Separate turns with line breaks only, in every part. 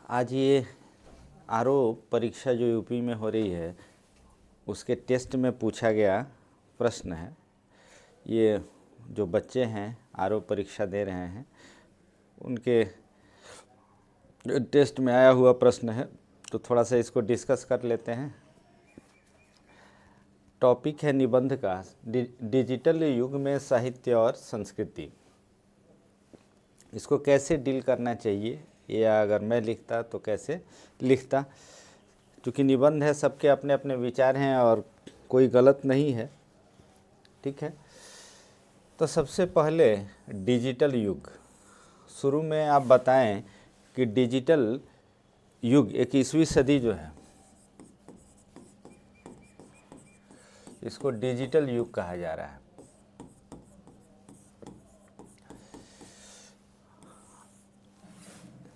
आज ये आरओ परीक्षा जो यूपी में हो रही है उसके टेस्ट में पूछा गया प्रश्न है। ये जो बच्चे हैं आरओ परीक्षा दे रहे हैं उनके टेस्ट में आया हुआ प्रश्न है, तो थोड़ा सा इसको डिस्कस कर लेते हैं। टॉपिक है निबंध का, डिजिटल युग में साहित्य और संस्कृति। इसको कैसे डील करना चाहिए, या अगर मैं लिखता तो कैसे लिखता। क्योंकि निबंध है, सबके अपने अपने विचार हैं और कोई गलत नहीं है, ठीक है। तो सबसे पहले डिजिटल युग, शुरू में आप बताएं कि डिजिटल युग 21वीं सदी जो है इसको डिजिटल युग कहा जा रहा है।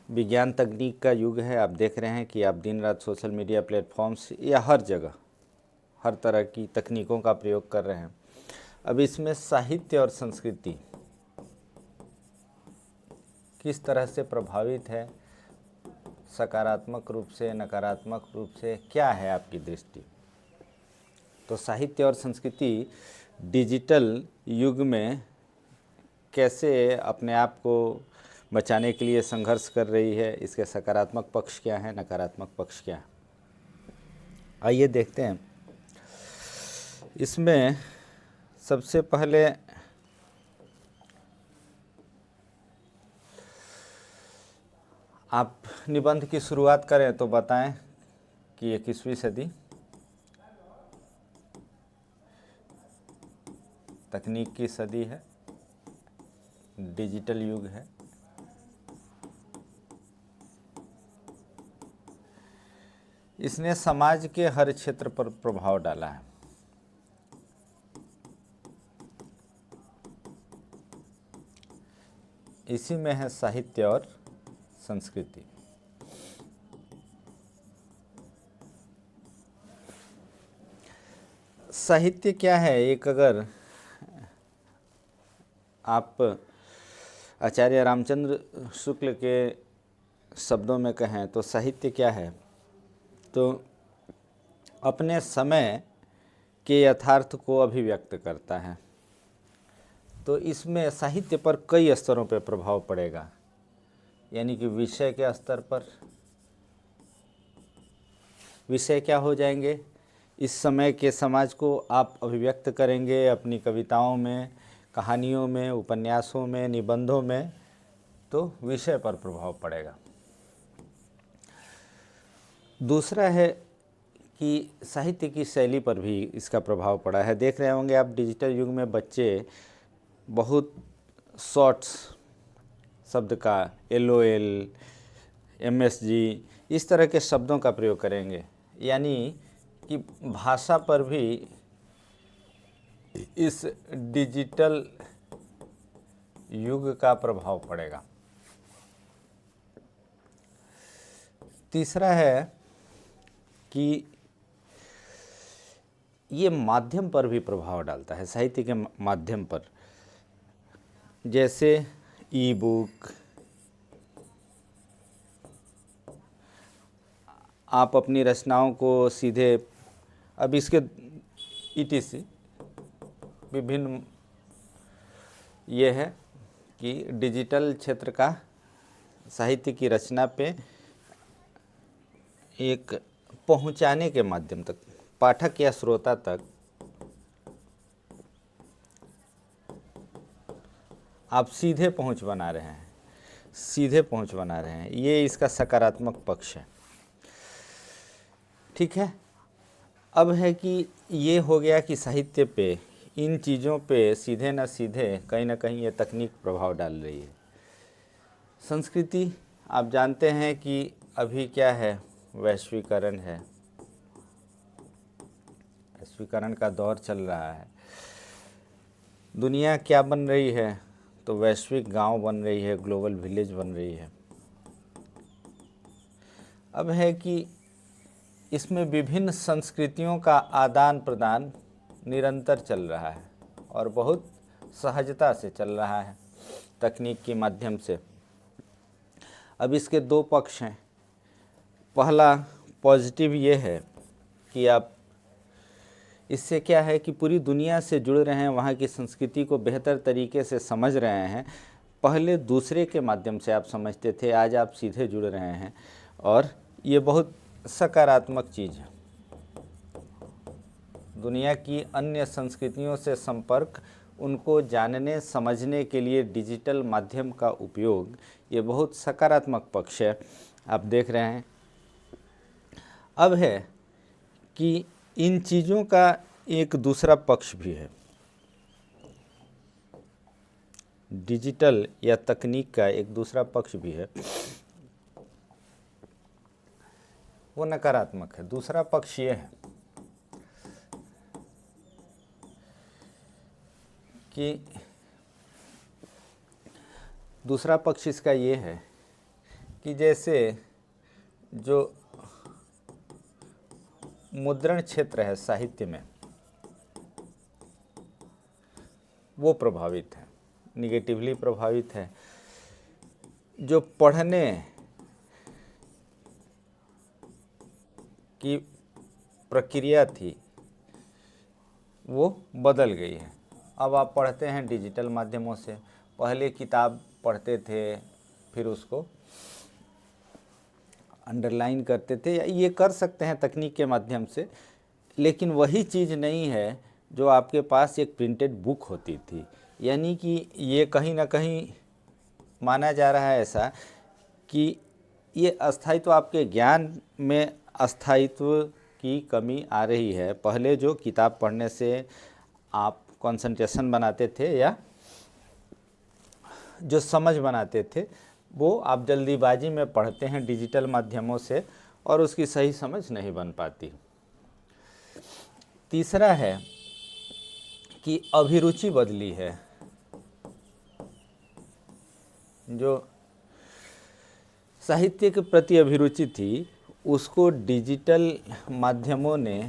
विज्ञान तकनीक का युग है। आप देख रहे हैं कि आप दिन रात सोशल मीडिया प्लेटफॉर्म्स या हर जगह हर तरह की तकनीकों का प्रयोग कर रहे हैं। अब इसमें साहित्य और संस्कृति किस तरह से प्रभावित है, सकारात्मक रूप से, नकारात्मक रूप से, क्या है आपकी दृष्टि। तो साहित्य और संस्कृति डिजिटल युग में कैसे अपने आप को बचाने के लिए संघर्ष कर रही है, इसके सकारात्मक पक्ष क्या है, नकारात्मक पक्ष क्या है, आइए देखते हैं। इसमें सबसे पहले आप निबंध की शुरुआत करें तो बताएं कि 21वीं सदी तकनीक की सदी है, डिजिटल युग है। इसने समाज के हर क्षेत्र पर प्रभाव डाला है। इसी में है साहित्य और संस्कृति। साहित्य क्या है, एक अगर आप आचार्य रामचंद्र शुक्ल के शब्दों में कहें तो साहित्य क्या है, तो अपने समय के यथार्थ को अभिव्यक्त करता है। तो इसमें साहित्य पर कई स्तरों पर प्रभाव पड़ेगा, यानी कि विषय के स्तर पर विषय क्या हो जाएंगे, इस समय के समाज को आप अभिव्यक्त करेंगे अपनी कविताओं में, कहानियों में, उपन्यासों में, निबंधों में, तो विषय पर प्रभाव पड़ेगा। दूसरा है कि साहित्य की शैली पर भी इसका प्रभाव पड़ा है। देख रहे होंगे आप डिजिटल युग में बच्चे बहुत शॉर्ट्स शब्द का LOL, MSG इस तरह के शब्दों का प्रयोग करेंगे, यानी कि भाषा पर भी इस डिजिटल युग का प्रभाव पड़ेगा। तीसरा है कि ये माध्यम पर भी प्रभाव डालता है, साहित्य के माध्यम पर, जैसे ई-बुक, आप अपनी रचनाओं को सीधे, अब इसके ETC विभिन्न ये है कि डिजिटल क्षेत्र का साहित्य की रचना पे एक पहुंचाने के माध्यम तक, पाठक या श्रोता तक आप सीधे पहुंच बना रहे हैं, सीधे पहुंच बना रहे हैं, ये इसका सकारात्मक पक्ष है, ठीक है। अब है कि ये हो गया कि साहित्य पे, इन चीज़ों पे सीधे न सीधे कहीं ना कहीं ये तकनीक प्रभाव डाल रही है। संस्कृति, आप जानते हैं कि अभी क्या है, वैश्वीकरण है, वैश्वीकरण का दौर चल रहा है। दुनिया क्या बन रही है, तो वैश्विक गांव बन रही है, ग्लोबल विलेज बन रही है। अब है कि इसमें विभिन्न संस्कृतियों का आदान प्रदान निरंतर चल रहा है और बहुत सहजता से चल रहा है तकनीक के माध्यम से। अब इसके दो पक्ष हैं, पहला पॉजिटिव ये है कि आप इससे क्या है कि पूरी दुनिया से जुड़ रहे हैं, वहाँ की संस्कृति को बेहतर तरीके से समझ रहे हैं। पहले दूसरे के माध्यम से आप समझते थे, आज आप सीधे जुड़ रहे हैं और ये बहुत सकारात्मक चीज़ है। दुनिया की अन्य संस्कृतियों से संपर्क, उनको जानने समझने के लिए डिजिटल माध्यम का उपयोग, ये बहुत सकारात्मक पक्ष है। आप देख रहे हैं। अब है कि इन चीज़ों का एक दूसरा पक्ष भी है। डिजिटल या तकनीक का एक दूसरा पक्ष भी है, वो नकारात्मक है। दूसरा पक्ष ये है कि दूसरा पक्ष इसका ये है कि जैसे जो मुद्रण क्षेत्र है साहित्य में, वो प्रभावित है, निगेटिवली प्रभावित है। जो पढ़ने की प्रक्रिया थी वो बदल गई है। अब आप पढ़ते हैं डिजिटल माध्यमों से। पहले किताब पढ़ते थे, फिर उसको अंडरलाइन करते थे, या ये कर सकते हैं तकनीक के माध्यम से, लेकिन वही चीज़ नहीं है जो आपके पास एक प्रिंटेड बुक होती थी। यानी कि ये कहीं ना कहीं माना जा रहा है ऐसा कि ये अस्थायित्व, आपके ज्ञान में अस्थायित्व की कमी आ रही है। पहले जो किताब पढ़ने से आप कंसंट्रेशन बनाते थे या जो समझ बनाते थे, वो आप जल्दीबाजी में पढ़ते हैं डिजिटल माध्यमों से और उसकी सही समझ नहीं बन पाती। तीसरा है कि अभिरुचि बदली है। जो साहित्य के प्रति अभिरुचि थी, उसको डिजिटल माध्यमों ने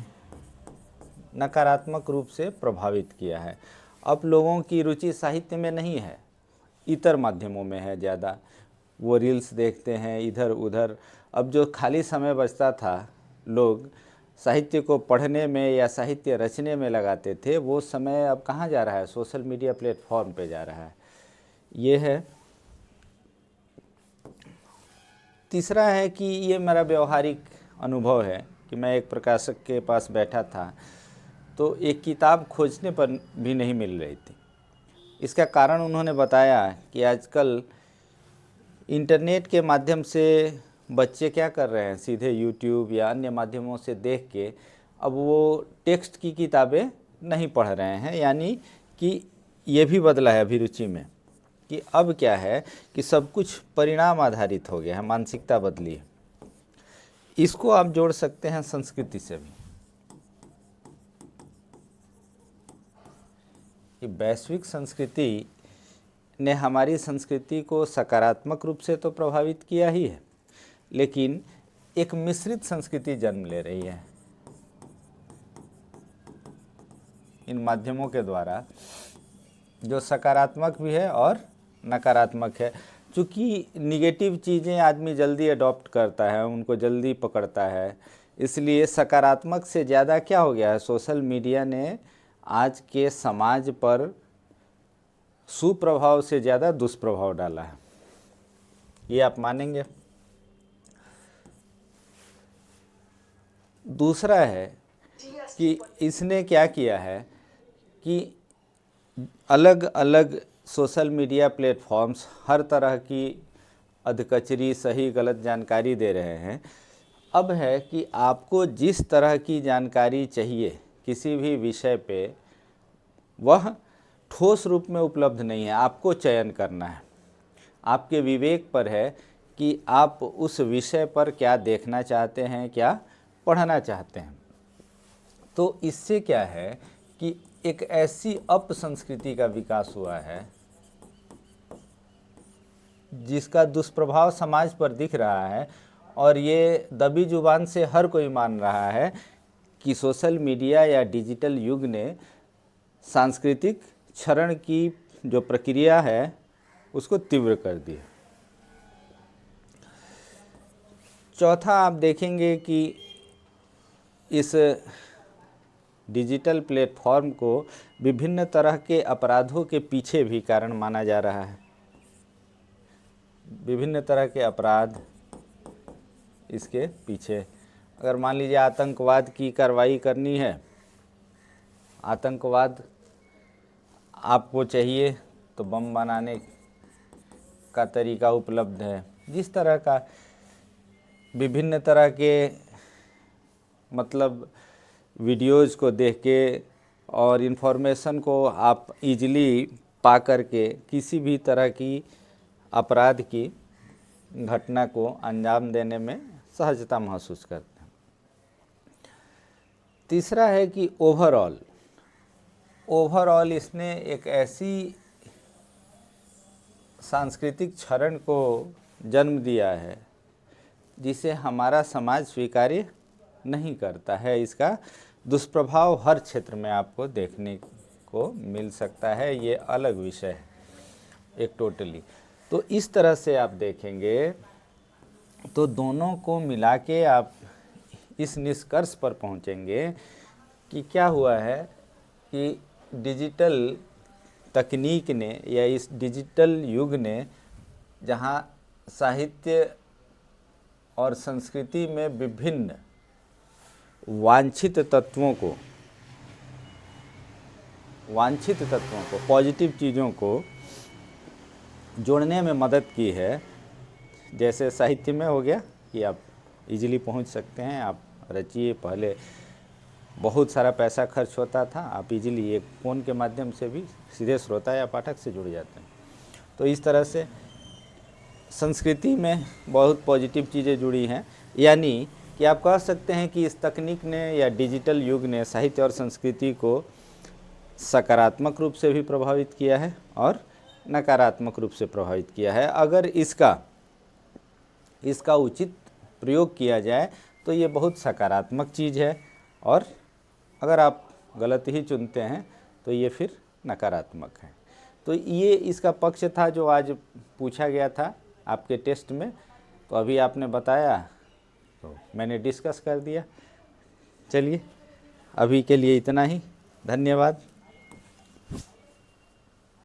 नकारात्मक रूप से प्रभावित किया है। अब लोगों की रुचि साहित्य में नहीं है, इतर माध्यमों में है ज़्यादा। वो रील्स देखते हैं इधर उधर। अब जो खाली समय बचता था, लोग साहित्य को पढ़ने में या साहित्य रचने में लगाते थे, वो समय अब कहाँ जा रहा है? सोशल मीडिया प्लेटफॉर्म पे जा रहा है। ये है। तीसरा है कि ये मेरा व्यवहारिक अनुभव है कि मैं एक प्रकाशक के पास बैठा था, तो एक किताब खोजने पर भी नहीं मिल रही थी। इसका कारण उन्होंने बताया कि आजकल इंटरनेट के माध्यम से बच्चे क्या कर रहे हैं, सीधे यूट्यूब या अन्य माध्यमों से देख के अब वो टेक्स्ट की किताबें नहीं पढ़ रहे हैं। यानी कि ये भी बदला है अभिरुचि में कि अब क्या है कि सब कुछ परिणाम आधारित हो गया है, मानसिकता बदली है। इसको आप जोड़ सकते हैं संस्कृति से भी कि वैश्विक संस्कृति ने हमारी संस्कृति को सकारात्मक रूप से तो प्रभावित किया ही है, लेकिन एक मिश्रित संस्कृति जन्म ले रही है इन माध्यमों के द्वारा, जो सकारात्मक भी है और नकारात्मक है। चूँकि निगेटिव चीज़ें आदमी जल्दी अडॉप्ट करता है, उनको जल्दी पकड़ता है, इसलिए सकारात्मक से ज़्यादा क्या हो गया है, सोशल मीडिया ने आज के समाज पर सुप्रभाव से ज़्यादा दुष्प्रभाव डाला है। ये आप मानेंगे। दूसरा है कि इसने क्या किया है कि अलग अलग सोशल मीडिया प्लेटफॉर्म्स हर तरह की अधकचरी, सही गलत जानकारी दे रहे हैं। अब है कि आपको जिस तरह की जानकारी चाहिए किसी भी विषय पे, वह ठोस रूप में उपलब्ध नहीं है। आपको चयन करना है, आपके विवेक पर है कि आप उस विषय पर क्या देखना चाहते हैं, क्या पढ़ना चाहते हैं। तो इससे क्या है कि एक ऐसी अपसंस्कृति का विकास हुआ है जिसका दुष्प्रभाव समाज पर दिख रहा है, और ये दबी जुबान से हर कोई मान रहा है कि सोशल मीडिया या डिजिटल युग ने सांस्कृतिक क्षरण की जो प्रक्रिया है उसको तीव्र कर दी। चौथा आप देखेंगे कि इस डिजिटल प्लेटफॉर्म को विभिन्न तरह के अपराधों के पीछे भी कारण माना जा रहा है। विभिन्न तरह के अपराध इसके पीछे, अगर मान लीजिए आतंकवाद की कार्रवाई करनी है, आतंकवाद आपको चाहिए तो बम बनाने का तरीका उपलब्ध है। जिस तरह का विभिन्न तरह के मतलब वीडियोज़ को देख के और इन्फॉर्मेशन को आप इजीली पा करके किसी भी तरह की अपराध की घटना को अंजाम देने में सहजता महसूस करते हैं। तीसरा है कि ओवरऑल इसने एक ऐसी सांस्कृतिक क्षरण को जन्म दिया है जिसे हमारा समाज स्वीकार्य नहीं करता है। इसका दुष्प्रभाव हर क्षेत्र में आपको देखने को मिल सकता है, ये अलग विषय है एक टोटली। तो इस तरह से आप देखेंगे तो दोनों को मिला के आप इस निष्कर्ष पर पहुंचेंगे कि क्या हुआ है कि डिजिटल तकनीक ने या इस डिजिटल युग ने जहां साहित्य और संस्कृति में विभिन्न वांछित तत्वों को पॉजिटिव चीज़ों को जोड़ने में मदद की है। जैसे साहित्य में हो गया कि आप इजीली पहुंच सकते हैं, आप रचिए, पहले बहुत सारा पैसा खर्च होता था, आप इजीली एक फ़ोन के माध्यम से भी सीधे श्रोता या पाठक से जुड़ जाते हैं। तो इस तरह से संस्कृति में बहुत पॉजिटिव चीज़ें जुड़ी हैं, यानी कि आप कह सकते हैं कि इस तकनीक ने या डिजिटल युग ने साहित्य और संस्कृति को सकारात्मक रूप से भी प्रभावित किया है और नकारात्मक रूप से प्रभावित किया है। अगर इसका उचित प्रयोग किया जाए तो ये बहुत सकारात्मक चीज़ है, और अगर आप गलत ही चुनते हैं तो ये फिर नकारात्मक है। तो ये इसका पक्ष था जो आज पूछा गया था आपके टेस्ट में। तो अभी आपने बताया तो मैंने डिस्कस कर दिया। चलिए, अभी के लिए इतना ही। धन्यवाद।